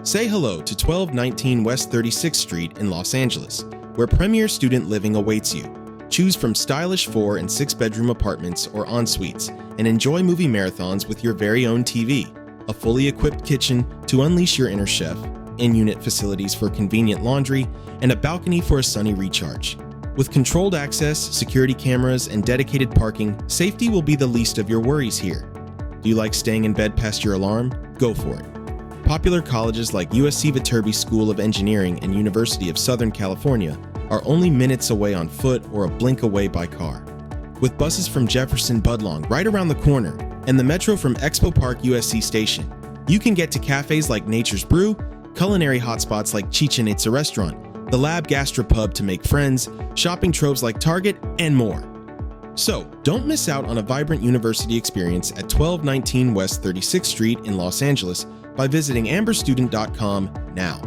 Say hello to 1219 West 36th Street in Los Angeles, where premier student living awaits you. Choose from stylish 4- and 6-bedroom apartments or en-suites and enjoy movie marathons with your very own TV, a fully equipped kitchen to unleash your inner chef, in-unit facilities for convenient laundry, and a balcony for a sunny recharge. With controlled access, security cameras, and dedicated parking, safety will be the least of your worries here. Do you like staying in bed past your alarm? Go for it. Popular colleges like USC Viterbi School of Engineering and University of Southern California are only minutes away on foot or a blink away by car. With buses from Jefferson, Budlong right around the corner, and the metro from Expo Park, USC Station, you can get to cafes like Nature's Brew, culinary hotspots like Chichen Itza Restaurant, the Lab Gastropub to make friends, shopping troves like Target, and more. So, don't miss out on a vibrant university experience at 1219 West 36th Street in Los Angeles by visiting amberstudent.com now.